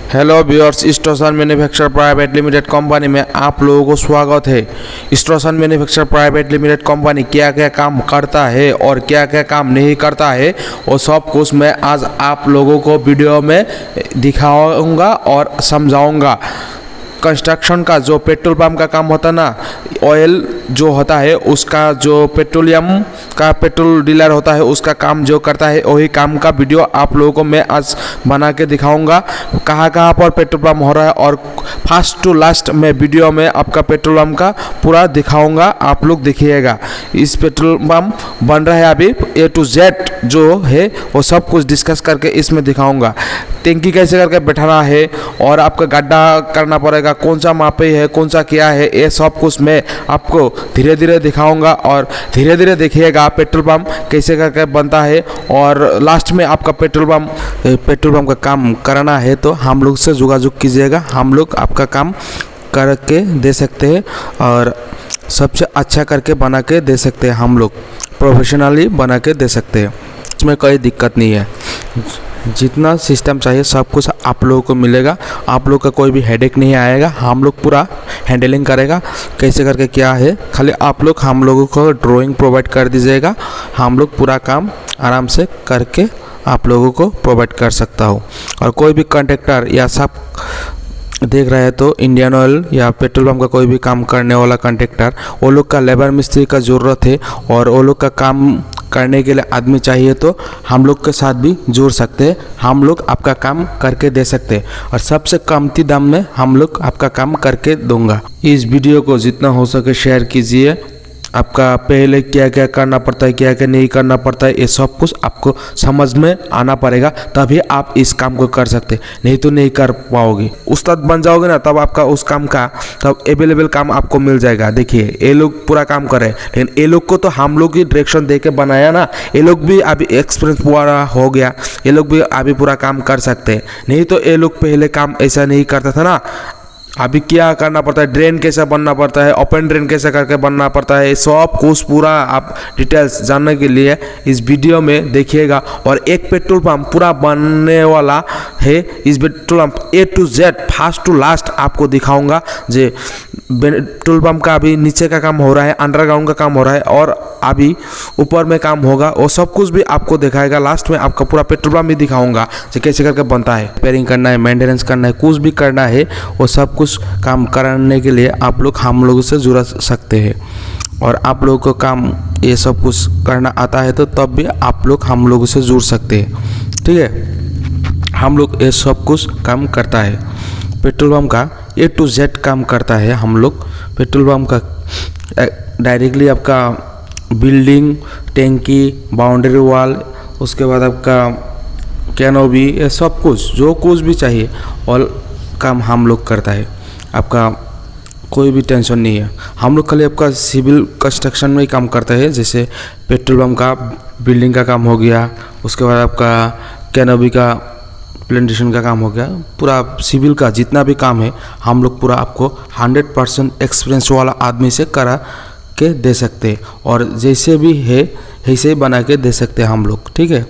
Hello viewers, Strosan manufacture private limited company में आप लोगों को स्वागत है। Strosan manufacture private limited company क्या क्या काम करता है और क्या क्या काम नहीं करता है वो सब कुछ मैं आज आप लोगों को वीडियो में दिखाऊंगा और समझाऊंगा। कंस्ट्रक्शन का जो पेट्रोल पंप का काम होता है ना, ऑयल जो होता है उसका, जो पेट्रोलियम का पेट्रोल डीलर होता है उसका काम जो करता है वही काम का वीडियो आप लोगों को मैं आज बना के दिखाऊंगा। कहाँ कहाँ पर पेट्रोल पंप हो रहा है और फर्स्ट टू लास्ट में वीडियो में आपका पेट्रोल पंप का पूरा दिखाऊंगा, आप लोग देखिएगा। इस पेट्रोल पंप बन रहा है अभी A to Z जो है वो सब कुछ डिस्कस करके इसमें दिखाऊंगा। टैंकी कैसे करके बैठाना है और आपका गड्ढा करना पड़ेगा, कौन सा मापे है, कौन सा क्या है, ये सब कुछ मैं आपको धीरे धीरे दिखाऊंगा और धीरे धीरे देखिएगा पेट्रोल पंप कैसे करके बनता है। और लास्ट में आपका पेट्रोल पंप का काम कराना है तो हम लोग से योगायोग कीजिएगा, हम लोग आपका काम करके दे सकते हैं और सबसे अच्छा करके बना के दे सकते हैं, हम लोग प्रोफेशनली बना के दे सकते हैं। इसमें कोई दिक्कत नहीं है, जितना सिस्टम चाहिए सब कुछ आप लोगों को मिलेगा, आप लोग का कोई भी हेडेक नहीं आएगा, हम लोग पूरा हैंडलिंग करेगा कैसे करके क्या है। खाली आप लोग हम लोगों को ड्राइंग प्रोवाइड कर दीजिएगा, हम लोग पूरा काम आराम से करके आप लोगों को प्रोवाइड कर सकता हूँ। और कोई भी कॉन्ट्रैक्टर या सब देख रहे हैं तो इंडियन ऑयल या पेट्रोल पंप का कोई भी काम करने वाला कॉन्ट्रैक्टर, वो लोग का लेबर मिस्त्री का ज़रूरत है और वो लोग का काम करने के लिए आदमी चाहिए तो हम लोग के साथ भी जुड़ सकते हैं, हम लोग आपका काम करके दे सकते हैं और सबसे कमती दाम में हम लोग आपका काम करके दूंगा। इस वीडियो को जितना हो सके शेयर कीजिए। आपका पहले क्या क्या करना पड़ता है, क्या क्या नहीं करना पड़ता है, ये सब कुछ आपको समझ में आना पड़ेगा, तभी आप इस काम को कर सकते, नहीं तो नहीं कर पाओगे। उस्ताद बन जाओगे ना तब आपका उस काम का तब अवेलेबल काम आपको मिल जाएगा। देखिए ये लोग पूरा काम कर रहे हैं, लेकिन ये लोग को तो हम लोग ही डायरेक्शन दे के बनाया ना, ये लोग भी अभी एक्सपीरियंस पूरा हो गया, ये लोग भी अभी पूरा काम कर सकते हैं। नहीं तो ये लोग पहले काम ऐसा नहीं करता था ना। अभी क्या करना पड़ता है, ड्रेन कैसे बनना पड़ता है, ओपन ड्रेन कैसे करके बनना पड़ता है, सब कुछ पूरा आप डिटेल्स जानने के लिए इस वीडियो में देखिएगा। और एक पेट्रोल पंप पूरा बनने वाला है, इस petrol pump A to Z first to last आपको दिखाऊंगा। जे पेट्रोल पंप का अभी नीचे का काम हो रहा है, अंडरग्राउंड का काम हो रहा है और अभी ऊपर में काम होगा, वो सब कुछ भी आपको दिखाएगा। लास्ट में आपका पूरा पेट्रोल पंप भी दिखाऊंगा जो कैसे करके बनता है। रिपेयरिंग करना है, मेंटेनेंस करना है, कुछ भी करना है, वो सब कुछ काम कराने के लिए आप लोग हम लोगों से जुड़ सकते हैं। और आप लोगों को काम ये सब कुछ करना आता है तो तब भी आप लोग हम लोगों से जुड़ सकते हैं, ठीक है। हम लोग ये सब कुछ काम करता है, पेट्रोल पंप का A to Z काम करता है हम लोग। पेट्रोल पंप का डायरेक्टली आपका बिल्डिंग, टैंकी, बाउंड्री वॉल, उसके बाद आपका कैनोपी, ये सब कुछ जो कुछ भी चाहिए और काम हम लोग करता है। आपका कोई भी टेंशन नहीं है, हम लोग खाली आपका सिविल कंस्ट्रक्शन में ही काम करते हैं। जैसे पेट्रोल पंप का बिल्डिंग का काम हो गया, उसके बाद आपका कैनोपी का प्लांटेशन का काम हो गया, पूरा सिविल का जितना भी काम है हम लोग पूरा आपको 100% एक्सपीरियंस वाला आदमी से करा के दे सकते हैं और जैसे भी है ऐसे ही बना के दे सकते हैं हम लोग, ठीक है।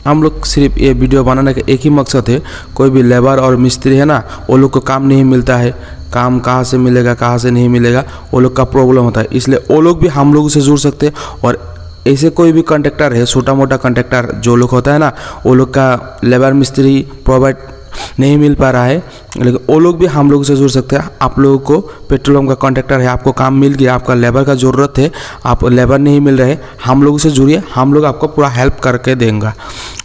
हम लोग सिर्फ ये वीडियो बनाने का एक ही मकसद है, कोई भी लेबर और मिस्त्री है ना, वो लोग को काम नहीं मिलता है, काम कहाँ से मिलेगा कहाँ से नहीं मिलेगा, वो लोग का प्रॉब्लम होता है, इसलिए वो लोग भी हम लोगों से जुड़ सकते हैं। और ऐसे कोई भी कॉन्ट्रैक्टर है, छोटा मोटा कॉन्ट्रैक्टर जो लोग होता है ना, वो लोग का लेबर मिस्त्री प्रोवाइड नहीं मिल पा रहा है, लेकिन वो लोग भी हम लोग से जुड़ सकते हैं। आप लोगों को पेट्रोल पंप का कॉन्ट्रैक्टर है, आपको काम मिल गया, आपका लेबर का ज़रूरत है, आप लेबर नहीं मिल रहे, हम लोगों से जुड़िए, हम लोग आपको पूरा हेल्प करके देंगे।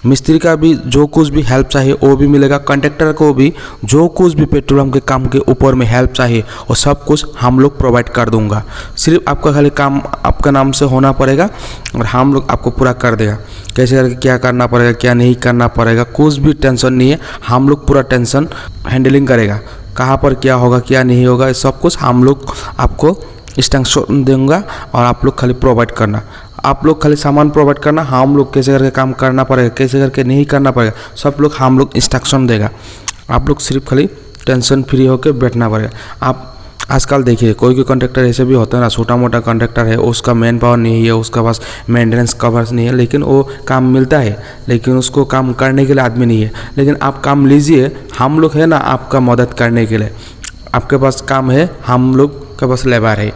मिस्त्री का भी जो कुछ भी हेल्प चाहिए वो भी मिलेगा, कॉन्ट्रैक्टर को भी जो कुछ भी पेट्रोल पंप के काम के ऊपर में हेल्प चाहिए वो सब कुछ हम लोग प्रोवाइड कर दूंगा। सिर्फ आपका खाली काम आपका नाम से होना पड़ेगा और हम लोग आपको पूरा कर देगा। कैसे करके क्या करना पड़ेगा, क्या नहीं करना पड़ेगा, कुछ भी टेंशन नहीं है, हम लोग पूरा टेंशन हैंडलिंग करेगा। कहाँ पर क्या होगा क्या नहीं होगा ये सब कुछ हम लोग आपको इंस्ट्रक्शन देंगे और आप लोग खाली प्रोवाइड करना, आप लोग खाली सामान प्रोवाइड करना। हम लोग कैसे करके काम करना पड़ेगा, कैसे करके नहीं करना पड़ेगा, सब लोग हम लोग इंस्ट्रक्शन देगा। आप लोग सिर्फ खाली टेंशन फ्री होकर बैठना पड़ेगा। आप आजकल देखिए कोई कॉन्ट्रैक्टर ऐसे भी होता है ना, छोटा मोटा कॉन्ट्रैक्टर है, उसका मैन पावर नहीं है, उसका पास मेंटेनेंस कवर्स नहीं है, लेकिन वो काम मिलता है, लेकिन उसको काम करने के लिए आदमी नहीं है। लेकिन आप काम लीजिए, हम लोग है ना आपका मदद करने के लिए। आपके पास काम है, हम लोग के पास लेबर है,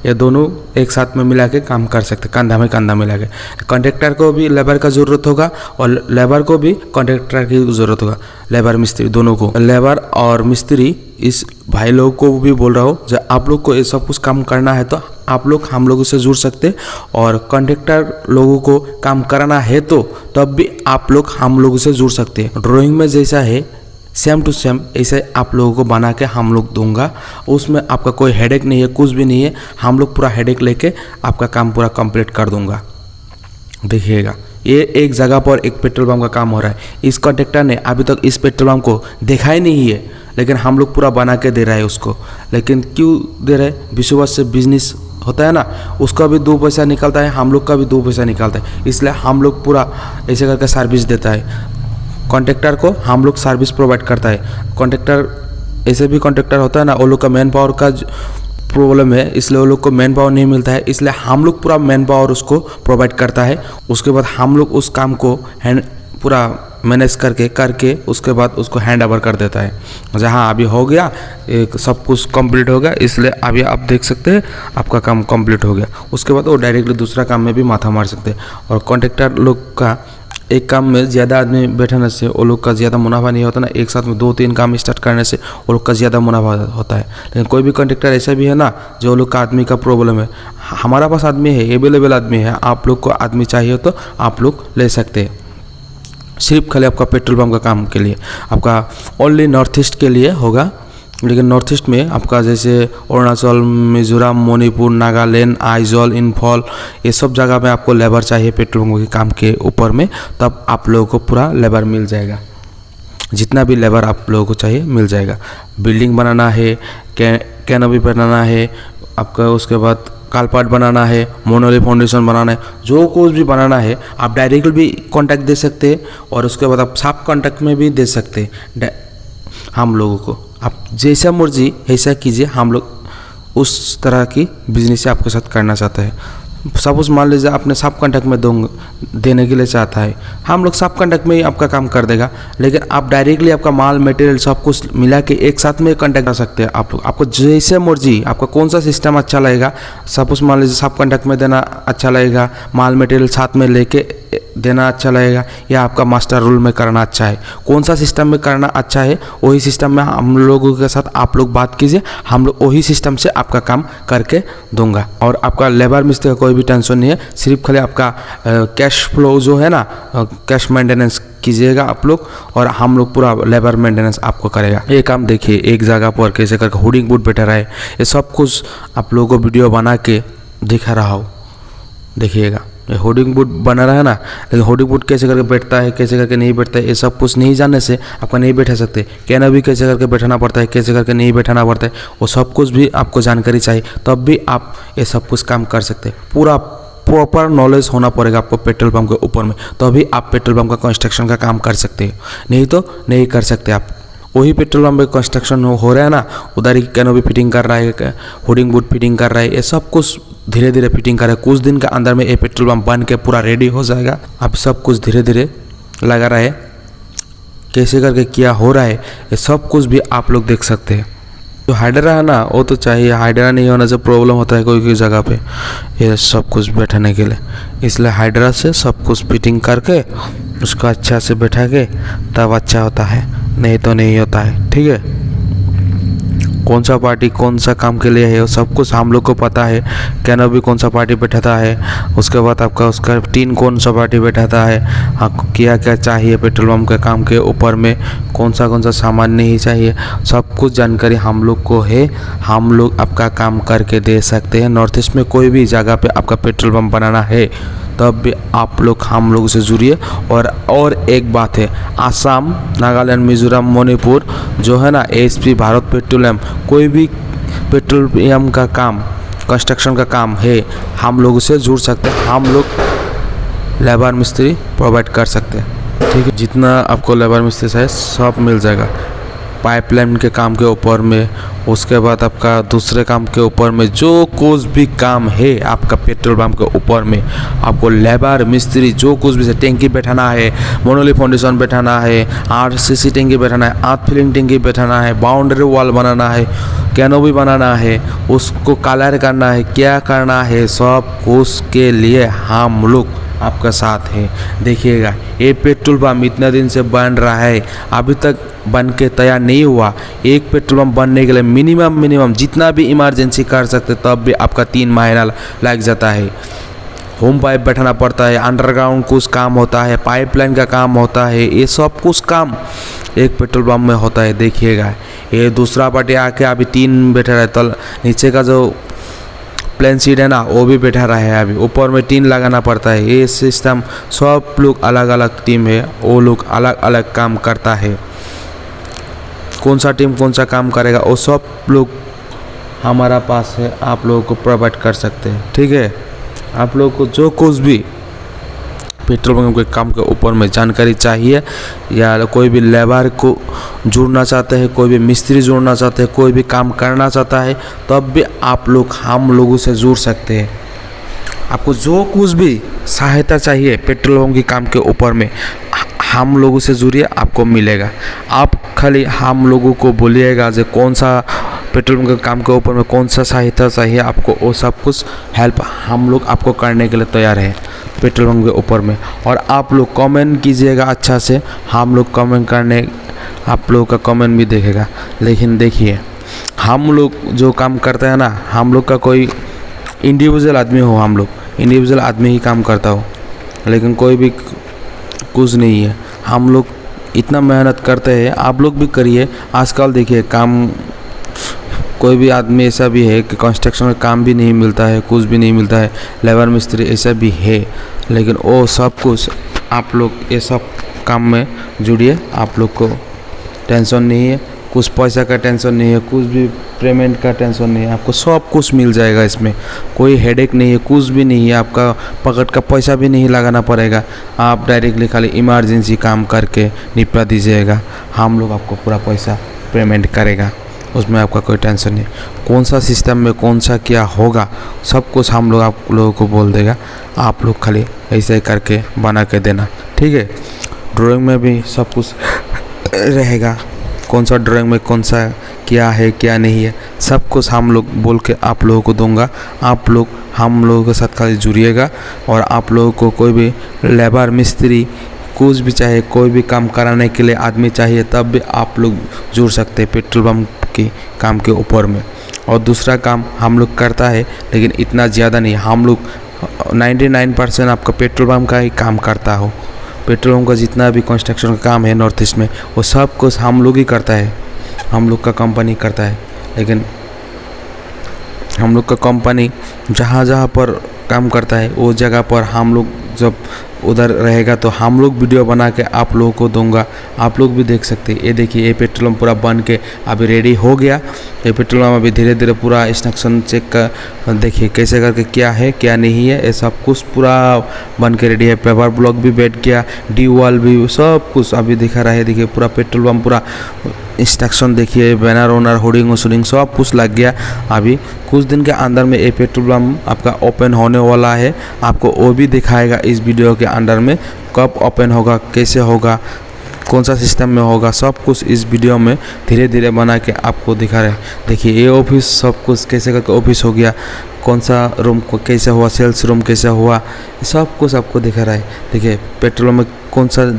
ये दोनों एक साथ में मिला के काम कर सकते, कंधा में कंधा मिला के। कॉन्ट्रैक्टर को भी लेबर का ज़रूरत होगा और लेबर को भी कॉन्ट्रैक्टर की ज़रूरत होगा, लेबर मिस्त्री दोनों को। लेबर और मिस्त्री इस भाई लोग को भी बोल रहा हूँ, जब आप लोग को ये सब कुछ काम करना है तो आप लोग हम लोगों से जुड़ सकते, और कॉन्ट्रैक्टर लोगों को काम कराना है तो तब भी आप लोग हम लोगों से जुड़ सकते हैं। ड्राइंग में जैसा है सेम टू सेम ऐसे आप लोगों को बना के हम लोग दूंगा, उसमें आपका कोई हेडेक नहीं है, कुछ भी नहीं है। हम लोग पूरा हेडेक लेके आपका काम पूरा कंप्लीट कर दूंगा। देखिएगा ये एक जगह पर एक पेट्रोल पंप का काम हो रहा है। इस कॉन्ट्रैक्टर ने अभी तक इस पेट्रोल पंप को देखा ही नहीं है, लेकिन हम लोग पूरा बना के दे रहा है उसको। लेकिन क्यों दे रहे हैं? विश्वास से बिजनेस होता है ना, उसका भी 2 पैसा निकलता है, हम लोग का भी 2 पैसा निकलता है, इसलिए हम लोग पूरा ऐसे करके सर्विस देता है। कॉन्ट्रैक्टर को हम लोग सर्विस प्रोवाइड करता है। कॉन्ट्रैक्टर ऐसे भी कॉन्ट्रैक्टर होता है ना, वो लोग का मैन पावर का प्रॉब्लम है, इसलिए वो लोग को मैन पावर नहीं मिलता है, इसलिए हम लोग पूरा मैन पावर उसको प्रोवाइड करता है। उसके बाद हम लोग उस काम को पूरा मैनेज करके उसके बाद उसको हैंड ओवर कर देता है। जहाँ अभी हो गया, एक सब कुछ कंप्लीट हो गया, इसलिए अभी आप देख सकते हैं आपका काम कंप्लीट हो गया। उसके बाद वो डायरेक्टली दूसरा काम में भी माथा मार सकते हैं। और कॉन्ट्रैक्टर लोग का एक काम में ज़्यादा आदमी बैठने से वो लोग का ज़्यादा मुनाफा नहीं होता ना, एक साथ में 2-3 काम स्टार्ट करने से वो लोग का ज़्यादा मुनाफा होता है। लेकिन कोई भी कॉन्ट्रैक्टर ऐसा भी है ना जो लोग का आदमी का प्रॉब्लम है, हमारा पास आदमी है, अवेलेबल आदमी है, आप लोग को आदमी चाहिए तो आप लोग ले सकते हैं। सिर्फ खाली आपका पेट्रोल पंप का काम के लिए, आपका ओनली नॉर्थ ईस्ट के लिए होगा। लेकिन नॉर्थ ईस्ट में आपका जैसे अरुणाचल, मिजोरम, मणिपुर, नागालैंड, आइजॉल, इम्फॉल, ये सब जगह में आपको लेबर चाहिए पेट्रोल पंप के काम के ऊपर में, तब आप लोगों को पूरा लेबर मिल जाएगा। जितना भी लेबर आप लोगों को चाहिए मिल जाएगा। बिल्डिंग बनाना है, कैनोपी बनाना है आपका, उसके बाद कालपाट बनाना है, मोनोली फाउंडेशन बनाना है, जो कुछ भी बनाना है आप डायरेक्टली भी कॉन्टैक्ट दे सकते हैं, और उसके बाद आप सब कॉन्टैक्ट में भी दे सकते हैं हम लोगों को। आप जैसा मर्जी ऐसा कीजिए, हम लोग उस तरह की बिजनेस से आपके साथ करना चाहते हैं। सपोज मान लीजिए आपने सब कॉन्टैक्ट में देने के लिए चाहता है, हम लोग सब कॉन्टैक्ट में ही आपका काम कर देगा। लेकिन आप डायरेक्टली आपका माल मटेरियल सब कुछ मिला के एक साथ में कॉन्टैक्ट कर सकते हैं आप लोग। आपको जैसे मर्जी, आपका कौन सा सिस्टम अच्छा लगेगा, सपोज मान लीजिए सब कॉन्टैक्ट में देना अच्छा लगेगा, माल मटेरियल साथ में लेके देना अच्छा लगेगा, या आपका मास्टर रूल में करना अच्छा है, कौन सा सिस्टम में करना अच्छा है, वही सिस्टम में हम लोगों के साथ आप लोग बात कीजिए, हम लोग वही सिस्टम से आपका काम करके दूंगा। और आपका लेबर मिस्त्री का कोई भी टेंशन नहीं है, सिर्फ खाली आपका कैश फ्लो जो है ना, कैश मेंटेनेंस कीजिएगा आप लोग, और हम लोग पूरा लेबर मेंटेनेंस आपको करेगा। ये काम देखिए एक जगह पर कैसे करके होर्डिंग बोर्ड बैठा रहा है, ये सब कुछ आप लोगों को वीडियो बना के दिखा रहा हूँ। देखिएगा ये होर्डिंग बोर्ड बना रहा है ना, लेकिन होर्डिंग बोर्ड कैसे करके बैठता है, कैसे करके नहीं बैठता है, ये सब कुछ नहीं जानने से आपका नहीं बैठा सकते। कैना भी कैसे करके बैठाना पड़ता है, कैसे करके नहीं बैठाना पड़ता है, वो सब कुछ भी आपको जानकारी चाहिए, तब भी आप ये सब कुछ काम कर सकते हैं। पूरा प्रॉपर नॉलेज होना पड़ेगा आपको पेट्रोल पंप के ऊपर में, तभी आप पेट्रोल पंप का कंस्ट्रक्शन का काम कर सकते हो, नहीं तो नहीं कर सकते आप। वही पेट्रोल पंप में कंस्ट्रक्शन हो रहा है ना, उधर ही कैनोपी फिटिंग कर रहा है, होर्डिंग बोर्ड फिटिंग कर रहा है, ये सब कुछ धीरे धीरे फिटिंग कर रहा है। कुछ दिन के अंदर में ये पेट्रोल पंप बन के पूरा रेडी हो जाएगा। अब सब कुछ धीरे धीरे लगा रहा है, कैसे करके किया हो रहा है, ये सब कुछ भी आप लोग देख सकते हैं। जो हाइड्रा है ना, वो तो चाहिए, हाइड्रा नहीं होने से प्रॉब्लम होता है कोई कोई जगह पे ये सब कुछ बैठाने के लिए, इसलिए हाइड्रा से सब कुछ फिटिंग करके उसको अच्छा से बैठा के तब अच्छा होता है, नहीं तो नहीं होता है। ठीक है, कौन सा पार्टी कौन सा काम के लिए है वो सब कुछ हम लोग को पता है। कैनोपी कौन सा पार्टी बैठाता है, उसके बाद आपका उसका टीन कौन सा पार्टी बैठाता है, आपको क्या क्या चाहिए पेट्रोल पंप के काम के ऊपर में, कौन सा सामान नहीं चाहिए, सब कुछ जानकारी हम लोग को है। हम लोग आपका काम करके दे सकते हैं। नॉर्थ ईस्ट में कोई भी जगह पे आपका पेट्रोल पंप बनाना है तब भी आप लोग हम लोग से जुड़िए। और एक बात है, आसाम, नागालैंड, मिजोरम, मणिपुर जो है ना, एएसपी भारत पेट्रोलियम, कोई भी पेट्रोलियम का काम, कंस्ट्रक्शन का काम है, हम लोगों से जुड़ सकते हैं। हम लोग लेबर मिस्त्री प्रोवाइड कर सकते हैं। ठीक है, जितना आपको लेबर मिस्त्री चाहिए सब मिल जाएगा। पाइपलाइन के काम के ऊपर में, उसके बाद आपका दूसरे काम के ऊपर में, जो कुछ भी काम है आपका पेट्रोल पंप के ऊपर में, आपको लेबर मिस्त्री जो कुछ भी है, टैंकी बैठाना है, मोनोली फाउंडेशन बैठाना है, आरसीसी टैंकी बैठाना है, आर्थ फिलिंग टैंकी बैठाना है, बाउंड्री वॉल बनाना है, कैनोपी बनाना है, उसको कलर करना है, क्या करना है, सब कुछ के लिए हम लोग आपका साथ है। देखिएगा ये पेट्रोल पंप इतना दिन से बन रहा है, अभी तक बन के तैयार नहीं हुआ। एक पेट्रोल पंप बनने के लिए मिनिमम जितना भी इमरजेंसी कर सकते तब भी आपका 3 महीना लग जाता है। होम पाइप बैठाना पड़ता है, अंडरग्राउंड कुछ काम होता है, पाइपलाइन का काम होता है, ये सब कुछ काम एक पेट्रोल पंप में होता है। देखिएगा ये दूसरा पार्टी आके अभी 3 बैठा रहा है, तल नीचे का जो प्लेन सीट है ना वो भी बैठा रहा है, अभी ऊपर में टीन लगाना पड़ता है। ये सिस्टम सब लोग अलग अलग टीम है, वो लोग अलग अलग काम करता है। कौन सा टीम कौन सा काम करेगा वो सब लोग हमारा पास है, आप लोगों को प्रोवाइड कर सकते हैं। ठीक है, आप लोगों को जो कुछ भी पेट्रोल पंप के काम के ऊपर में जानकारी चाहिए, या कोई भी लेबर को जुड़ना चाहते हैं, कोई भी मिस्त्री जुड़ना चाहते हैं, कोई भी काम करना चाहता है, तब भी आप लोग हम लोगों से जुड़ सकते हैं। आपको जो कुछ भी सहायता चाहिए पेट्रोल पंप के काम के ऊपर में, हम लोगों से जुड़िए, आपको मिलेगा। आप खाली हम लोगों को बोलिएगा जो कौन सा पेट्रोल पंप के काम के ऊपर में कौन सा सहायता चाहिए आपको, वो सब कुछ हेल्प हम लोग आपको करने के लिए तैयार है पेट्रोल पंप के ऊपर में। और आप लोग कमेंट कीजिएगा अच्छा से, हम लोग कमेंट करने आप लोगों का कमेंट भी देखेगा। लेकिन देखिए हम लोग जो काम करते हैं ना, हम लोग का कोई इंडिविजुअल आदमी हो, हम लोग इंडिविजुअल आदमी ही काम करता हो, लेकिन कोई भी कुछ नहीं है। हम लोग इतना मेहनत करते हैं, आप लोग भी करिए। आजकल देखिए काम कोई भी आदमी ऐसा भी है कि कंस्ट्रक्शन में काम भी नहीं मिलता है, कुछ भी नहीं मिलता है, लेबर मिस्त्री ऐसा भी है, लेकिन वो सब कुछ आप लोग ये सब काम में जुड़िए। आप लोग को टेंशन नहीं है, कुछ पैसा का टेंशन नहीं है, कुछ भी पेमेंट का टेंशन नहीं है, आपको सब कुछ मिल जाएगा। इसमें कोई हेडेक नहीं है, कुछ भी नहीं है, आपका पकड़ का पैसा भी नहीं लगाना पड़ेगा। आप डायरेक्टली खाली इमरजेंसी काम करके निपटा दीजिएगा, हम लोग आपको पूरा पैसा पेमेंट करेगा, उसमें आपका कोई टेंशन नहीं। कौन सा सिस्टम में कौन सा क्या होगा सब कुछ हम लोग आप लोगों को बोल देगा, आप लोग खाली ऐसे ही करके बना के देना। ठीक है, ड्राइंग में भी सब कुछ रहेगा, कौन सा ड्राइंग में कौन सा क्या है क्या नहीं है, सब कुछ हम लोग बोल के आप लोगों को दूंगा। आप लोग हम लोगों के साथ खाली जुड़िएगा, और आप लोगों को कोई भी लेबर मिस्त्री कुछ भी चाहिए, कोई भी काम कराने के लिए आदमी चाहिए, तब भी आप लोग जुड़ सकते हैं पेट्रोल पंप के काम के ऊपर में। और दूसरा काम हम लोग करता है, लेकिन इतना ज़्यादा नहीं, हम लोग 99% आपका पेट्रोल पंप का ही काम करता हो। पेट्रोल पंप का जितना भी कंस्ट्रक्शन का काम है नॉर्थ ईस्ट में, वो सब कुछ हम लोग ही करता है, हम लोग का कंपनी करता है। लेकिन हम लोग का कंपनी जहाँ जहाँ पर काम करता है वो जगह पर हम लोग जब उधर रहेगा तो हम लोग वीडियो बना के आप लोगों को दूंगा, आप लोग भी देख सकते हैं। ये देखिए ये पेट्रोल पंप पूरा बन के अभी रेडी हो गया। ये पेट्रोल पंप अभी धीरे धीरे पूरा इंस्ट्रक्शन चेक का देखिए कैसे करके क्या है क्या नहीं है, ये सब कुछ पूरा बन के रेडी है। पेपर ब्लॉक भी बैठ गया, डी वॉल भी, सब कुछ अभी दिखा रहा है। देखिए पूरा पेट्रोल पंप पूरा इंस्ट्रक्शन देखिए, बैनर ओनर होर्डिंग वोर्डिंग सब कुछ लग गया। अभी कुछ दिन के अंदर में ये पेट्रोल पंप आपका ओपन होने वाला है, आपको वो भी दिखाएगा इस वीडियो के अंदर में, कब ओपन होगा, कैसे होगा, कौन सा सिस्टम में होगा, सब कुछ इस वीडियो में धीरे धीरे बना के आपको दिखा रहे हैं। देखिए ये ऑफिस सब कुछ कैसे करके ऑफिस हो गया, कौन सा रूम को कैसे हुआ, सेल्स रूम कैसे हुआ, सब कुछ आपको दिखा रहा है। देखिए पेट्रोल में कौन सा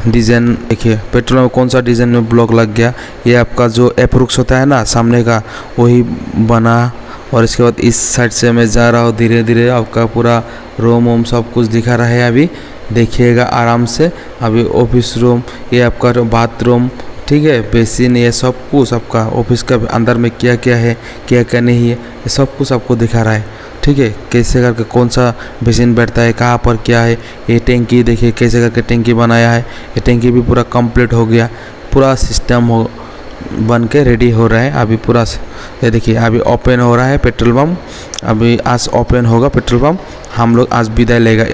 डिज़ाइन, देखिए पेट्रोल में कौन सा डिज़ाइन में ब्लॉक लग गया, ये आपका जो अप्रोक्स होता है ना सामने का वही बना। और इसके बाद इस साइड से मैं जा रहा हूँ, धीरे धीरे आपका पूरा रूम वूम सब कुछ दिखा रहा है। अभी देखिएगा आराम से। अभी ऑफिस रूम, ये आपका बाथरूम, ठीक है, बेसिन, ये सब कुछ आपका ऑफिस का अंदर में क्या क्या है क्या क्या नहीं है, ये सब कुछ आपको दिखा रहा है। ठीक है, कैसे करके कौन सा बेसिन बैठता है, कहाँ पर क्या है। ये टैंकी देखिए कैसे करके टैंकी बनाया है, ये टैंकी भी पूरा कंप्लीट हो गया, पूरा सिस्टम हो बन के रेडी हो रहा है अभी पूरा। ये देखिए अभी ओपन हो रहा है पेट्रोल पंप, अभी आज ओपन होगा पेट्रोल पंप, हम लोग आज विदाई लेगा।